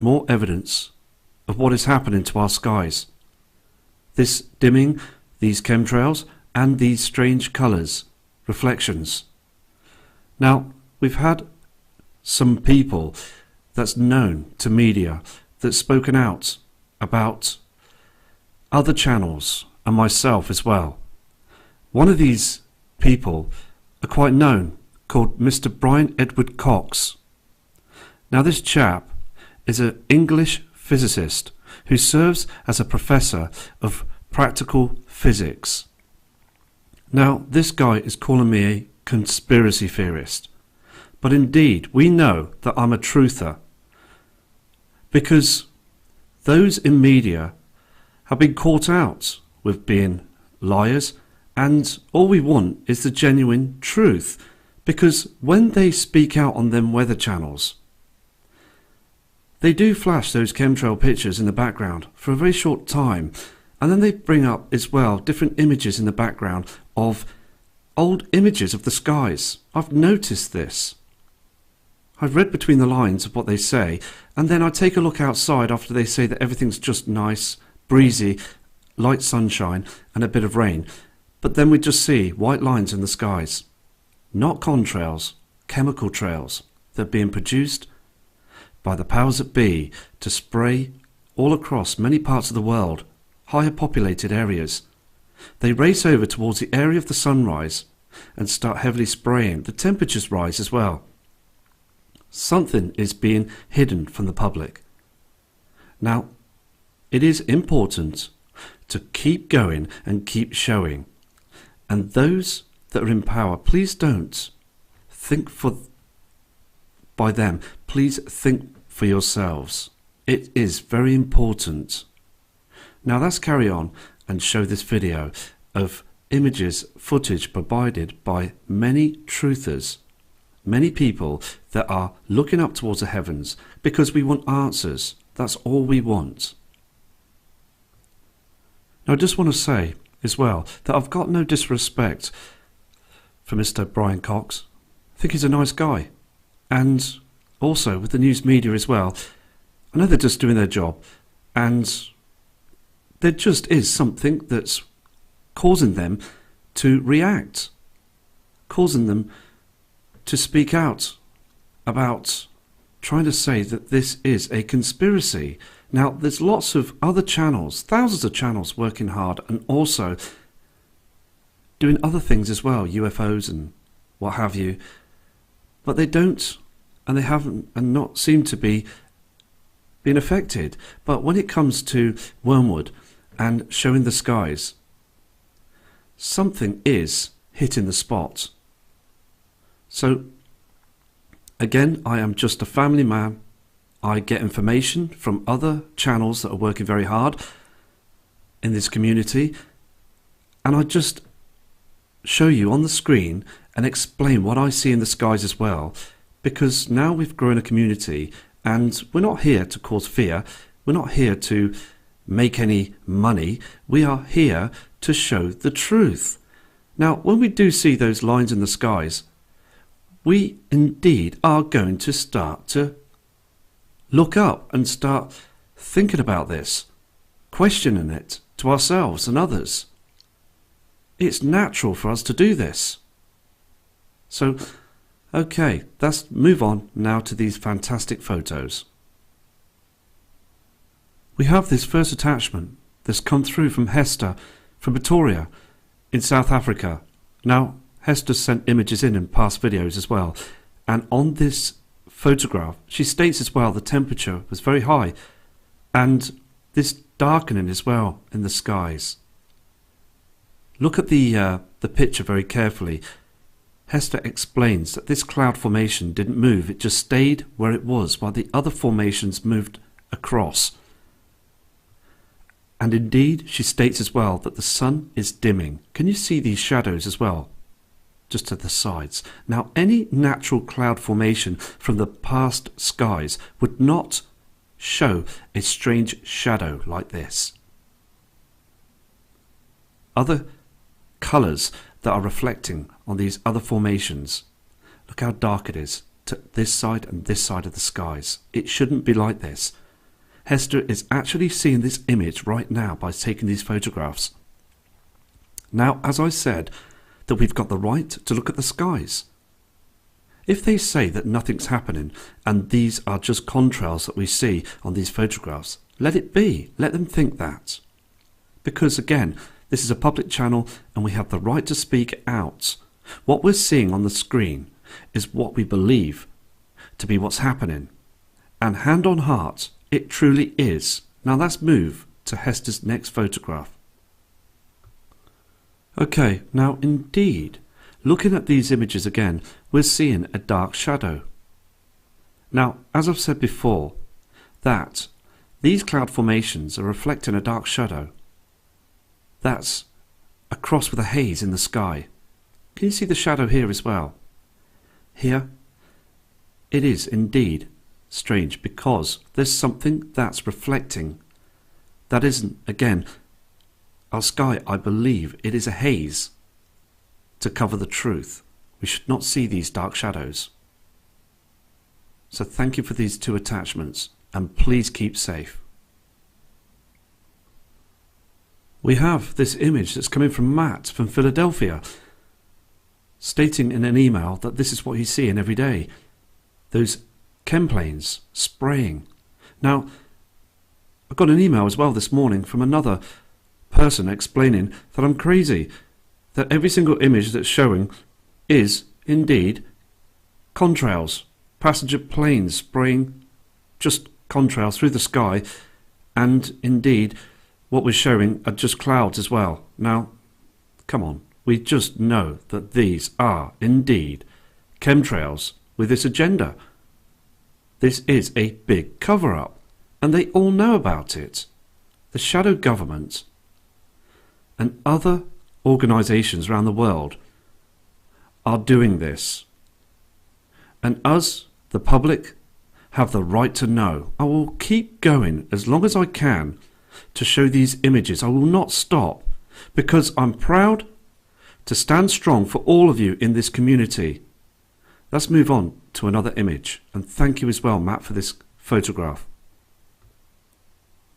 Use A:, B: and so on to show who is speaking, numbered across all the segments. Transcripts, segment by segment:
A: more evidence of what is happening to our skies. This dimming, these chemtrails, and these strange colours, reflections. Now, we've had some people that's known to media that's spoken out about other channels and myself as well. One of these people are quite known, called Mr. Brian Edward Cox. Now this chap is an English physicist who serves as a professor of practical physics. Now this guy is calling me a conspiracy theorist, but indeed we know that I'm a truther, because those in media have been caught out with being liars, and all we want is the genuine truth, because when they speak out on them weather channels, they do flash those chemtrail pictures in the background for a very short time, and then they bring up as well different images in the background of old images of the skies. I've noticed this. I've read between the lines of what they say, and then I take a look outside after they say that everything's just nice, breezy, light sunshine and a bit of rain, but then we just see white lines in the skies. Not contrails, chemical trails that are being produced by the powers that be to spray all across many parts of the world, higher populated areas. They race over towards the area of the sunrise and start heavily spraying. The temperatures rise as well. Something is being hidden from the public. Now, it is important to keep going and keep showing. And those that are in power, please don't think by them. Please think for yourselves. It is very important. Now let's carry on and show this video of images, footage provided by many truthers, many people that are looking up towards the heavens, because we want answers. That's all we want. Now I just want to say as well that I've got no disrespect for Mr. Brian Cox. I think he's a nice guy. And also with the news media as well, I know they're just doing their job, and there just is something that's causing them to react, causing them to speak out about trying to say that this is a conspiracy. Now, there's lots of other channels, thousands of channels working hard and also doing other things as well, UFOs and what have you, but they don't, and they haven't, and not seem to be being affected. But when it comes to Wormwood and showing the skies, something is hitting the spot. So, again, I am just a family man. I get information from other channels that are working very hard in this community, and I just show you on the screen and explain what I see in the skies as well, because now we've grown a community and we're not here to cause fear, we're not here to make any money, we are here to show the truth. Now, when we do see those lines in the skies, we indeed are going to start to look up and start thinking about this, questioning it to ourselves and others. It's natural for us to do this. So, okay, let's move on now to these fantastic photos. We have this first attachment that's come through from Hester from Pretoria in South Africa. Now, Hester sent images in past videos as well, and on this photograph she states as well the temperature was very high and this darkening as well in the skies. Look at the picture very carefully. Hester explains that this cloud formation didn't move, it just stayed where it was while the other formations moved across. And indeed she states as well that the sun is dimming. Can you see these shadows as well? Just to the sides. Now, any natural cloud formation from the past skies would not show a strange shadow like this. Other colours that are reflecting on these other formations. Look how dark it is to this side and this side of the skies. It shouldn't be like this. Hester is actually seeing this image right now by taking these photographs. Now, as I said, that we've got the right to look at the skies. If they say that nothing's happening and these are just contrails that we see on these photographs, let it be. Let them think that. Because again, this is a public channel and we have the right to speak out. What we're seeing on the screen is what we believe to be what's happening. And hand on heart, it truly is. Now let's move to Hester's next photograph. Okay, now indeed, looking at these images again, we're seeing a dark shadow. Now, as I've said before, that these cloud formations are reflecting a dark shadow. That's a cross with a haze in the sky. Can you see the shadow here as well? Here, it is indeed strange because there's something that's reflecting. That isn't, again, our sky. I believe it is a haze to cover the truth. We should not see these dark shadows. So thank you for these two attachments and please keep safe. We have this image that's coming from Matt from Philadelphia, stating in an email that this is what he's seeing every day. Those chem planes spraying. Now, I got an email as well this morning from another person explaining that I'm crazy, that every single image that's showing is indeed contrails, passenger planes spraying just contrails through the sky, and indeed what we're showing are just clouds as well. Now, come on, we just know that these are indeed chemtrails with this agenda. This is a big cover-up, and they all know about it. The shadow government and other organisations around the world are doing this. And us, the public, have the right to know. I will keep going as long as I can to show these images. I will not stop because I'm proud to stand strong for all of you in this community. Let's move on to another image. And thank you as well, Matt, for this photograph.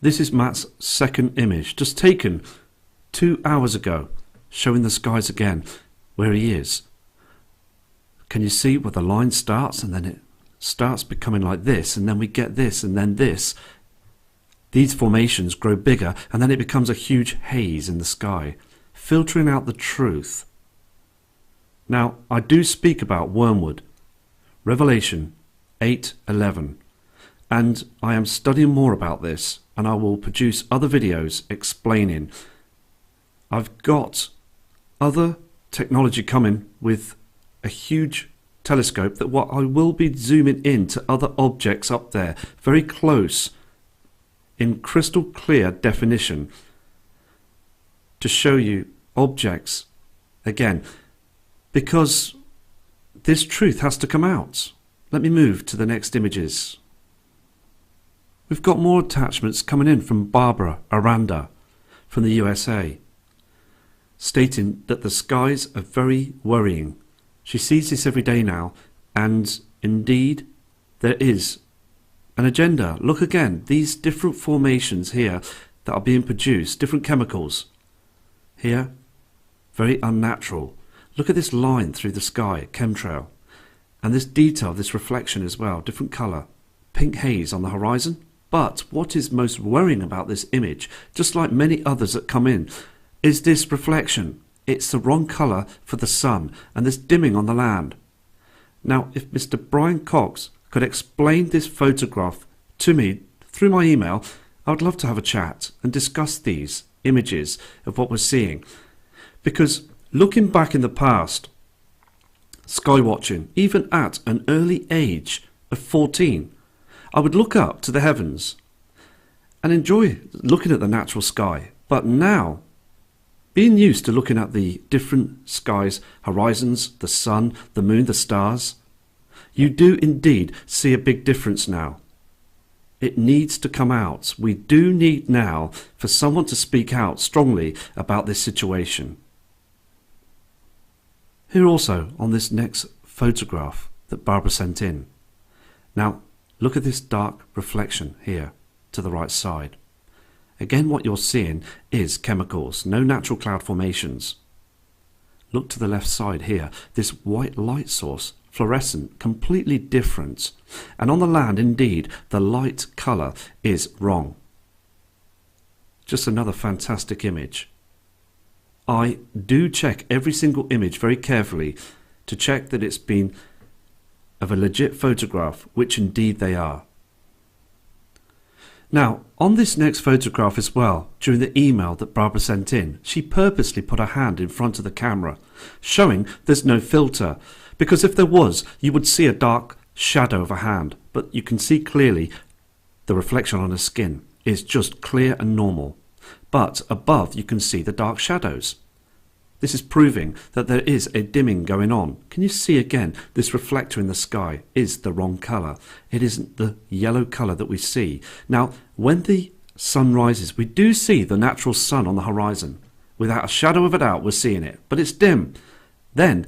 A: This is Matt's second image, just taken 2 hours ago, showing the skies again, where he is. Can you see where the line starts and then it starts becoming like this, and then we get this and then this. These formations grow bigger and then it becomes a huge haze in the sky, filtering out the truth. Now, I do speak about wormwood, Revelation 8:11, and I am studying more about this, and I will produce other videos explaining. I've got other technology coming with a huge telescope that what I will be zooming in to other objects up there, very close, in crystal clear definition, to show you objects again, because this truth has to come out. Let me move to the next images. We've got more attachments coming in from Barbara Aranda from the USA, stating that the skies are very worrying. She sees this every day now, and indeed there is an agenda. Look again, these different formations here that are being produced, different chemicals. Here, very unnatural. Look at this line through the sky, chemtrail. And this detail, this reflection as well, different colour. Pink haze on the horizon. But what is most worrying about this image, just like many others that come in, is this reflection. It's the wrong colour for the sun and this dimming on the land. Now, if Mr. Brian Cox could explain this photograph to me through my email, I would love to have a chat and discuss these images of what we're seeing. Because looking back in the past, sky watching, even at an early age of 14, I would look up to the heavens and enjoy looking at the natural sky. But now, being used to looking at the different skies, horizons, the sun, the moon, the stars, you do indeed see a big difference now. It needs to come out. We do need now for someone to speak out strongly about this situation. Here also on this next photograph that Barbara sent in. Now, look at this dark reflection here. to the right side. Again, what you're seeing is chemicals, no natural cloud formations. Look to the left side here, this white light source, fluorescent, completely different. And on the land, indeed, the light colour is wrong. Just another fantastic image. I do check every single image very carefully to check that it's been of a legit photograph, which indeed they are. Now, on this next photograph as well, during the email that Barbara sent in, she purposely put her hand in front of the camera, showing there's no filter, because if there was, you would see a dark shadow of a hand, but you can see clearly the reflection on her skin is just clear and normal. But above you can see the dark shadows. This is proving that there is a dimming going on. Can you see again, this reflector in the sky is the wrong colour. It isn't the yellow colour that we see. Now, when the sun rises, we do see the natural sun on the horizon. Without a shadow of a doubt, we're seeing it, but it's dim. Then,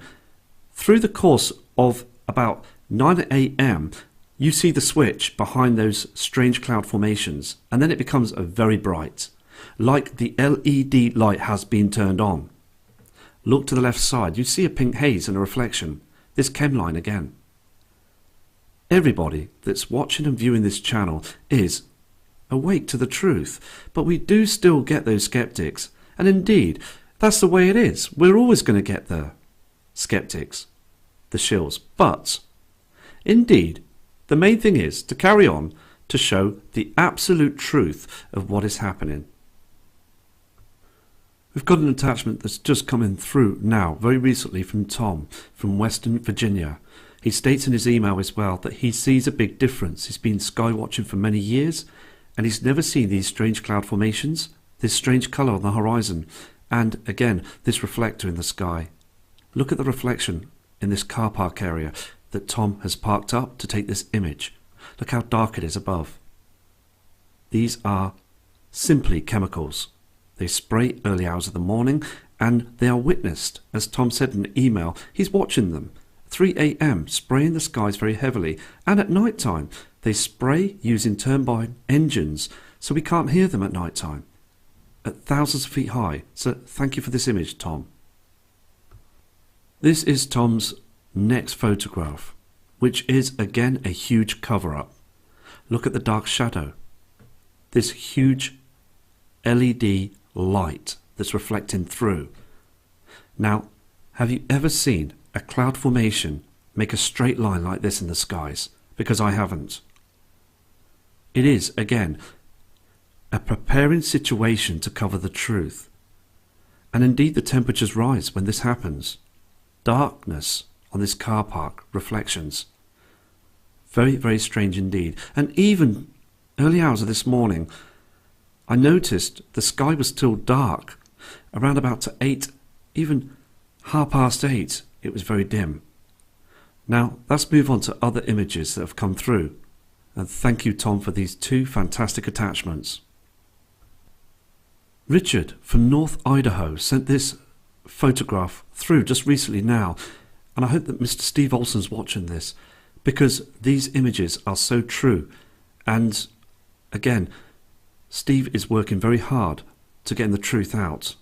A: through the course of about 9 AM, you see the switch behind those strange cloud formations, and then it becomes very bright, like the LED light has been turned on. Look to the left side, you see a pink haze and a reflection. This chem line again. Everybody that's watching and viewing this channel is awake to the truth, but we do still get those skeptics, and indeed, that's the way it is. We're always going to get the skeptics, the shills, but indeed, the main thing is to carry on to show the absolute truth of what is happening. We've got an attachment that's just coming through now, very recently, from Tom, from Western Virginia. He states in his email as well that he sees a big difference. He's been sky watching for many years, and he's never seen these strange cloud formations, this strange colour on the horizon, and again, this reflector in the sky. Look at the reflection in this car park area that Tom has parked up to take this image. Look how dark it is above. These are simply chemicals. They spray early hours of the morning, and they are witnessed, as Tom said in the email, he's watching them. 3 AM, spraying the skies very heavily, and at night time they spray using turbine engines, so we can't hear them at night time, at thousands of feet high. So thank you for this image, Tom. This is Tom's next photograph, which is again a huge cover-up. Look at the dark shadow, this huge LED light that's reflecting through. Now, have you ever seen a cloud formation make a straight line like this in the skies? Because I haven't. It is, again, a preparing situation to cover the truth. And indeed the temperatures rise when this happens. Darkness on this car park, reflections. Very, very strange indeed. And even early hours of this morning, I noticed the sky was still dark. Around about to 8, even 8:30, it was very dim. Now, let's move on to other images that have come through. And thank you, Tom, for these 2 fantastic attachments. Richard from North Idaho sent this photograph through just recently now. And I hope that Mr. Steve Olson's watching this, because these images are so true. And again, Steve is working very hard to get the truth out,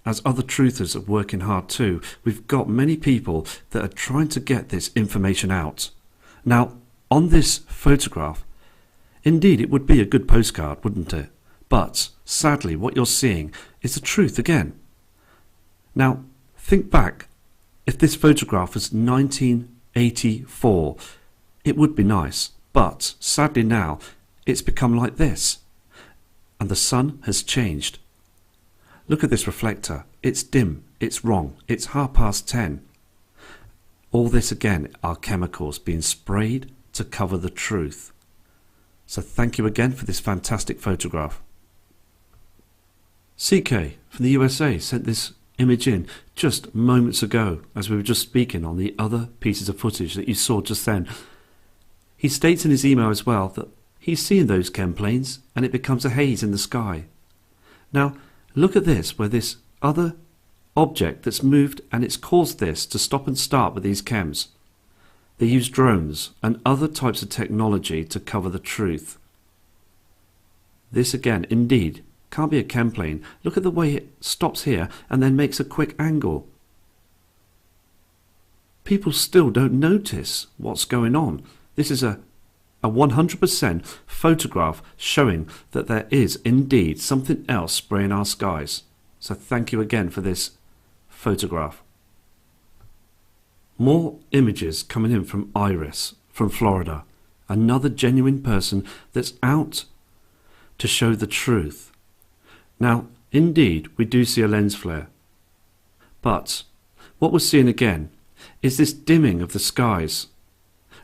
A: as other truthers are working hard too. We've got many people that are trying to get this information out. Now, on this photograph, indeed it would be a good postcard, wouldn't it? But sadly, what you're seeing is the truth again. Now, think back. If this photograph was 1984, it would be nice. But sadly now, it's become like this. And the sun has changed. Look at this reflector. It's dim. It's wrong. It's 10:30. All this again are chemicals being sprayed to cover the truth. So thank you again for this fantastic photograph. CK from the USA sent this image in just moments ago, as we were just speaking on the other pieces of footage that you saw just then. He states in his email as well that he's seeing those chem planes and it becomes a haze in the sky. Now, look at this, where this other object that's moved, and it's caused this to stop and start with these chems. They use drones and other types of technology to cover the truth. This again, indeed, can't be a chem plane. Look at the way it stops here and then makes a quick angle. People still don't notice what's going on. This is a 100% photograph showing that there is indeed something else spraying our skies. So thank you again for this photograph. More images coming in from Iris from Florida. Another genuine person that's out to show the truth. Now, indeed, we do see a lens flare. But what we're seeing again is this dimming of the skies.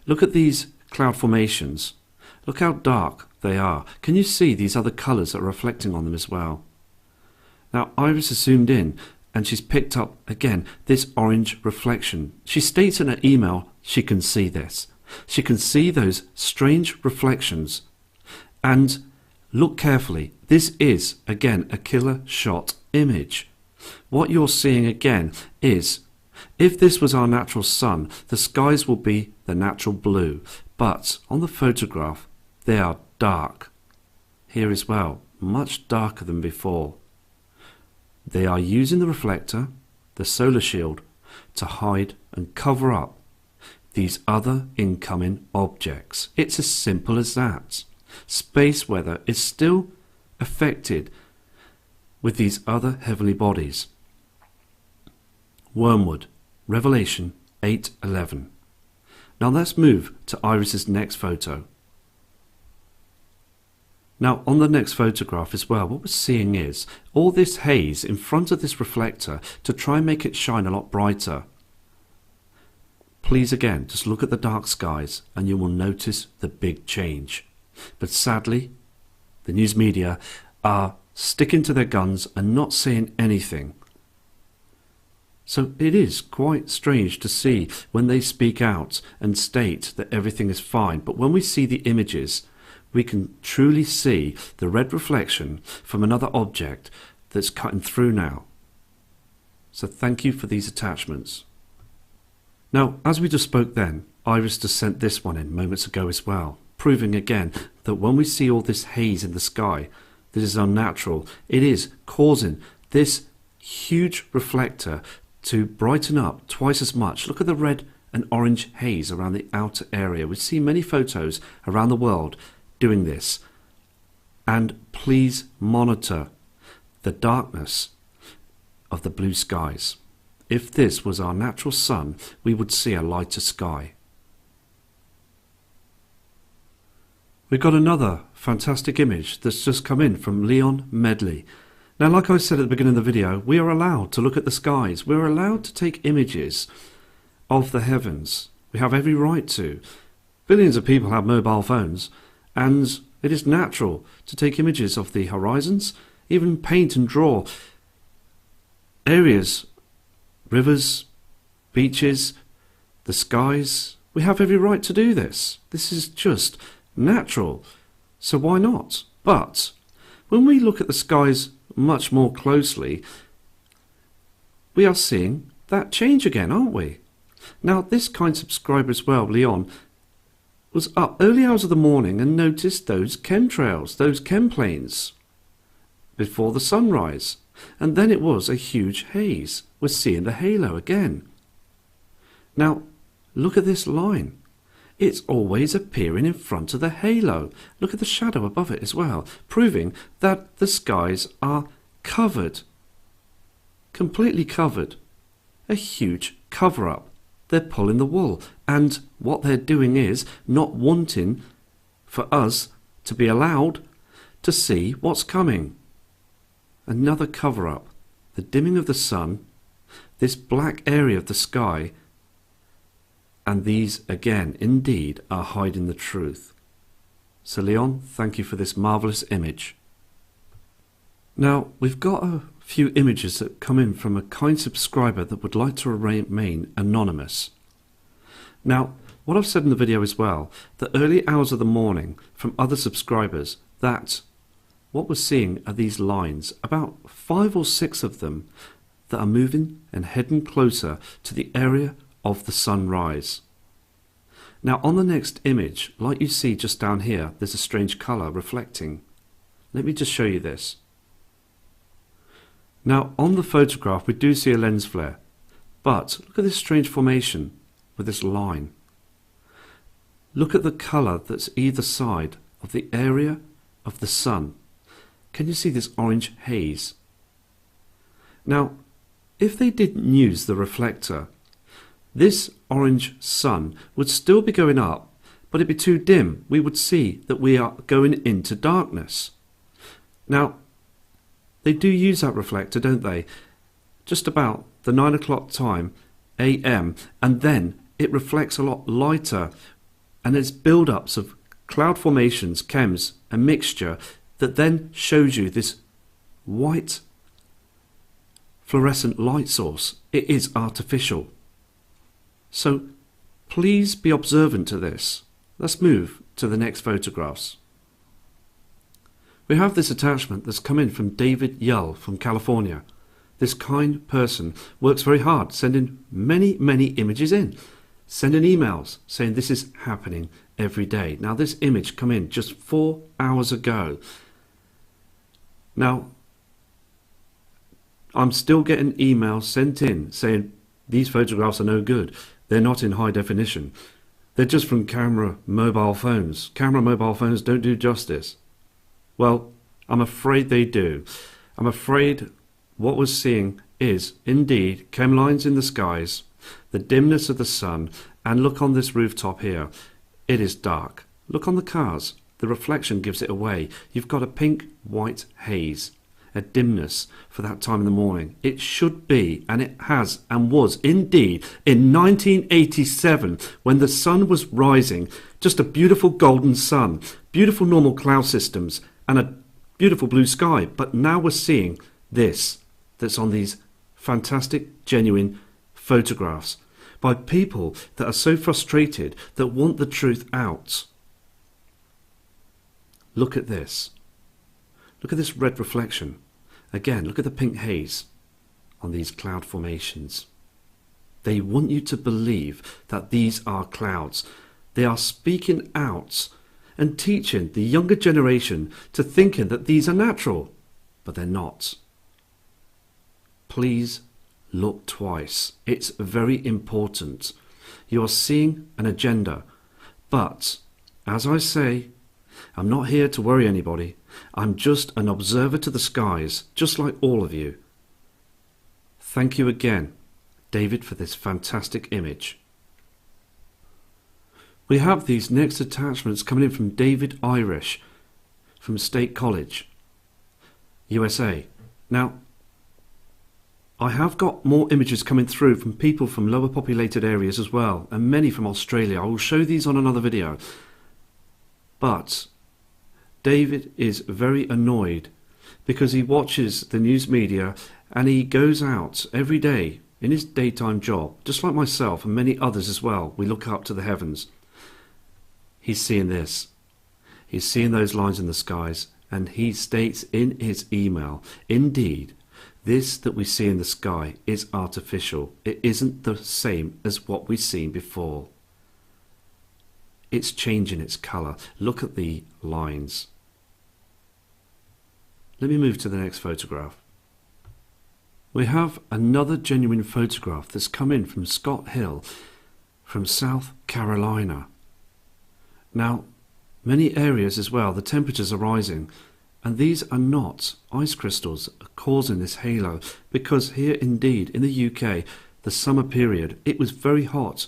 A: Look at these cloud formations. Look how dark they are. Can you see these other colours that are reflecting on them as well? Now, Iris has zoomed in and she's picked up, again, this orange reflection. She states in her email she can see this. She can see those strange reflections. And look carefully. This is, again, a killer shot image. What you're seeing again is, if this was our natural sun, the skies will be the natural blue. But on the photograph, they are dark. Here as well, much darker than before. They are using the reflector, the solar shield, to hide and cover up these other incoming objects. It's as simple as that. Space weather is still affected with these other heavenly bodies. Wormwood, Revelation 8:11. Now let's move to Iris's next photo. Now on the next photograph as well, what we're seeing is all this haze in front of this reflector to try and make it shine a lot brighter. Please again, just look at the dark skies and you will notice the big change. But sadly, the news media are sticking to their guns and not saying anything. So it is quite strange to see when they speak out and state that everything is fine. But when we see the images, we can truly see the red reflection from another object that's cutting through now. So thank you for these attachments. Now, as we just spoke then, Iris just sent this one in moments ago as well, proving again that when we see all this haze in the sky, this is unnatural. It is causing this huge reflector to brighten up twice as much. Look at the red and orange haze around the outer area. We see many photos around the world doing this. And please monitor the darkness of the blue skies. If this was our natural sun, we would see a lighter sky. We've got another fantastic image that's just come in from Leon Medley. Now, like I said at the beginning of the video, we are allowed to look at the skies. We're allowed to take images of the heavens. We have every right to. Billions of people have mobile phones, and it is natural to take images of the horizons, even paint and draw areas, rivers, beaches, the skies. We have every right to do this. This is just natural. So why not? But when we look at the skies much more closely, we are seeing that change again, aren't we? Now, this kind subscriber as well, Leon, was up early hours of the morning and noticed those chemtrails, those chem planes before the sunrise. And then it was a huge haze. We're seeing the halo again. Now, look at this line. It's always appearing in front of the halo. Look at the shadow above it as well, proving that the skies are covered, completely covered. A huge cover-up. They're pulling the wool. And what they're doing is not wanting for us to be allowed to see what's coming. Another cover-up. The dimming of the sun, this black area of the sky, and these, again, indeed, are hiding the truth. So, Leon, thank you for this marvellous image. Now, we've got a few images that come in from a kind subscriber that would like to remain anonymous. Now, what I've said in the video as well, the early hours of the morning from other subscribers, that what we're seeing are these lines, about 5 or 6 of them, that are moving and heading closer to the area of the sunrise. Now on the next image, like you see just down here, there's a strange colour reflecting. Let me just show you this. Now on the photograph we do see a lens flare, but look at this strange formation with this line. Look at the colour that's either side of the area of the sun. Can you see this orange haze? Now, if they didn't use the reflector, this orange sun would still be going up, but it'd be too dim. We would see that we are going into darkness. Now, they do use that reflector, don't they? Just about the 9 o'clock time, AM, and then it reflects a lot lighter, and there's build-ups of cloud formations, chems, a mixture that then shows you this white fluorescent light source. It is artificial. So please be observant to this. Let's move to the next photographs. We have this attachment that's come in from David Yull from California. This kind person works very hard, sending many images in, sending emails saying this is happening every day. Now this image come in just 4 hours ago. Now I'm still getting emails sent in saying these photographs are no good. They're not in high definition. They're just from camera mobile phones. Camera mobile phones don't do justice. Well, I'm afraid they do. I'm afraid what we're seeing is indeed chem lines in the skies, the dimness of the sun, and look on this rooftop here. It is dark. Look on the cars. The reflection gives it away. You've got a pink-white haze, a dimness for that time in the morning. It should be, and it has and was indeed, in 1987 when the sun was rising, just a beautiful golden sun, beautiful normal cloud systems, and a beautiful blue sky. But now we're seeing this that's on these fantastic, genuine photographs by people that are so frustrated that want the truth out. Look at this. Look at this red reflection. Again, look at the pink haze on these cloud formations. They want you to believe that these are clouds. They are speaking out and teaching the younger generation to thinking that these are natural, but they're not. Please look twice. It's very important. You are seeing an agenda, but as I say, I'm not here to worry anybody. I'm just an observer to the skies, just like all of you. Thank you again, David, for this fantastic image. We have these next attachments coming in from David Irish from State College, USA. Now, I have got more images coming through from people from lower populated areas as well, and many from Australia. I will show these on another video. But David is very annoyed because he watches the news media and he goes out every day in his daytime job, just like myself and many others as well. We look up to the heavens. He's seeing this. He's seeing those lines in the skies, and he states in his email, indeed, this that we see in the sky is artificial. It isn't the same as what we've seen before. It's changing its colour. Look at the lines. Let me move to the next photograph. We have another genuine photograph that's come in from Scott Hill from South Carolina. Now, many areas as well, the temperatures are rising, and these are not ice crystals causing this halo, because here indeed in the UK, the summer period, it was very hot.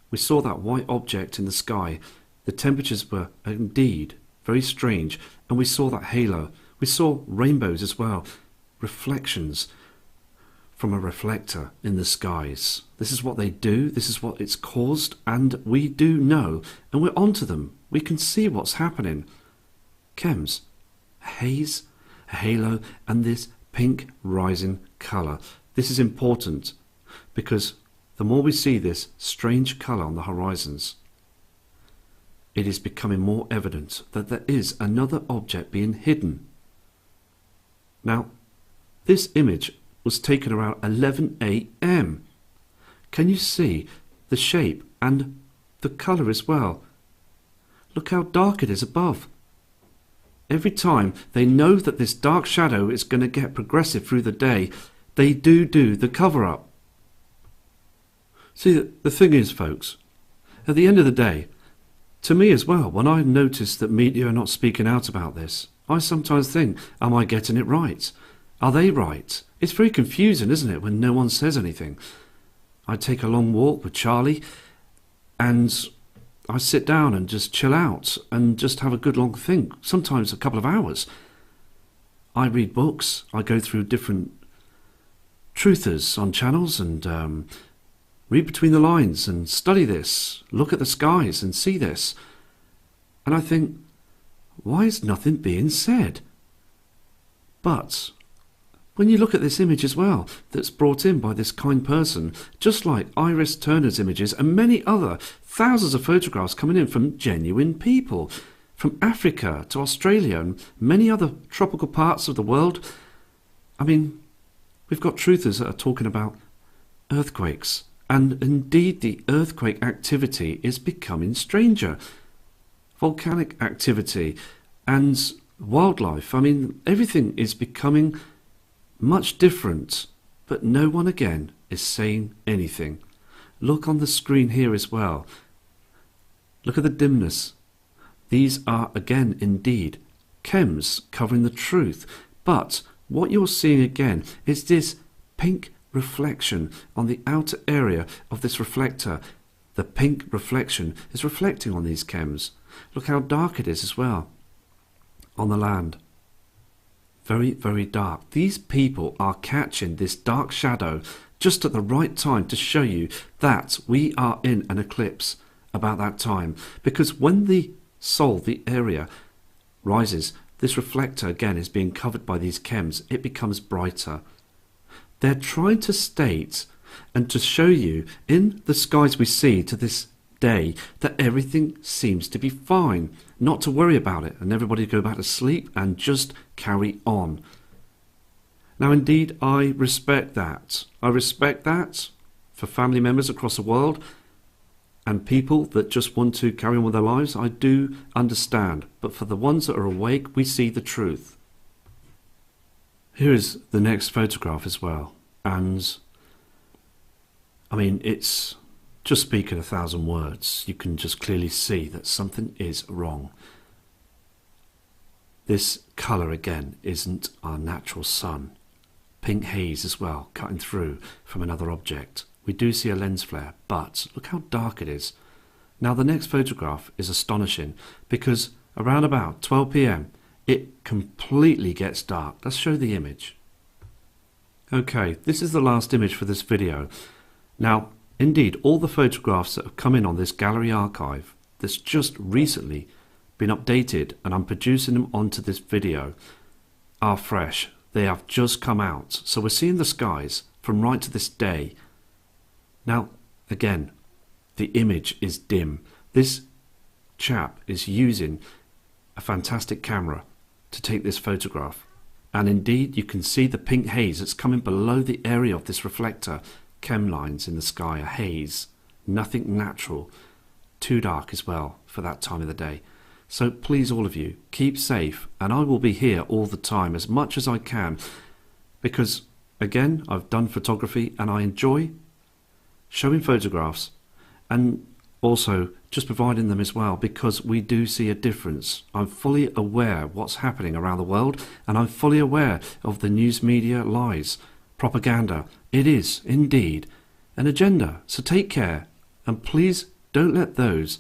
A: We saw that white object in the sky. The temperatures were indeed very strange, and we saw that halo. We saw rainbows as well, reflections from a reflector in the skies. This is what they do, this is what it's caused, and we do know, and we're onto them. We can see what's happening. Chems, a haze, a halo, and this pink rising colour. This is important because the more we see this strange colour on the horizons, it is becoming more evident that there is another object being hidden. Now, this image was taken around 11 AM. Can you see the shape and the colour as well? Look how dark it is above. every time they know that this dark shadow is going to get progressive through the day, they do the cover-up. See, the thing is, folks, at the end of the day, to me as well, when I notice that media are not speaking out about this, I sometimes think, am I getting it right? Are they right? It's very confusing, isn't it, when no one says anything? I take a long walk with Charlie and I sit down and just chill out and just have a good long think, sometimes a couple of hours. I read books, I go through different truthers on channels and read between the lines and study this, look at the skies and see this. And I think, why is nothing being said? But when you look at this image as well, that's brought in by this kind person, just like Iris Turner's images and many other thousands of photographs coming in from genuine people, from Africa to Australia and many other tropical parts of the world. I mean, we've got truthers that are talking about earthquakes, and indeed the earthquake activity is becoming stranger. Volcanic activity and wildlife, I mean, everything is becoming much different, but no one again is saying anything. Look on the screen here as well. Look at the dimness. These are again indeed chems covering the truth, but what you're seeing again is this pink reflection on the outer area of this reflector. The pink reflection is reflecting on these chems. Look how dark it is as well on the land. Very, very dark. These people are catching this dark shadow just at the right time to show you that we are in an eclipse about that time. Because when the sol, the area, rises, this reflector again is being covered by these chems. It becomes brighter. They're trying to state and to show you in the skies we see to this day that everything seems to be fine, not to worry about it, and everybody go back to sleep and just carry on. Now indeed I respect that. I respect that for family members across the world and people that just want to carry on with their lives. I do understand, but for the ones that are awake, we see the truth. Here is the next photograph as well, and I mean, it's just speaking 1,000 words. You can just clearly see that something is wrong. This colour again isn't our natural sun. Pink haze as well, cutting through from another object. We do see a lens flare, but look how dark it is. Now the next photograph is astonishing because around about 12 p.m. it completely gets dark. Let's show the image. Okay, this is the last image for this video. Now, indeed, all the photographs that have come in on this gallery archive that's just recently been updated and I'm producing them onto this video are fresh. They have just come out. So we're seeing the skies from right to this day. Now, again, the image is dim. This chap is using a fantastic camera to take this photograph. And indeed, you can see the pink haze that's coming below the area of this reflector. Chem lines in the sky, a haze, nothing natural, too dark as well for that time of the day. So please all of you, keep safe, and I will be here all the time as much as I can because again I've done photography and I enjoy showing photographs and also just providing them as well because we do see a difference. I'm fully aware of what's happening around the world and I'm fully aware of the news media lies. Propaganda. It is indeed an agenda, so take care and please don't let those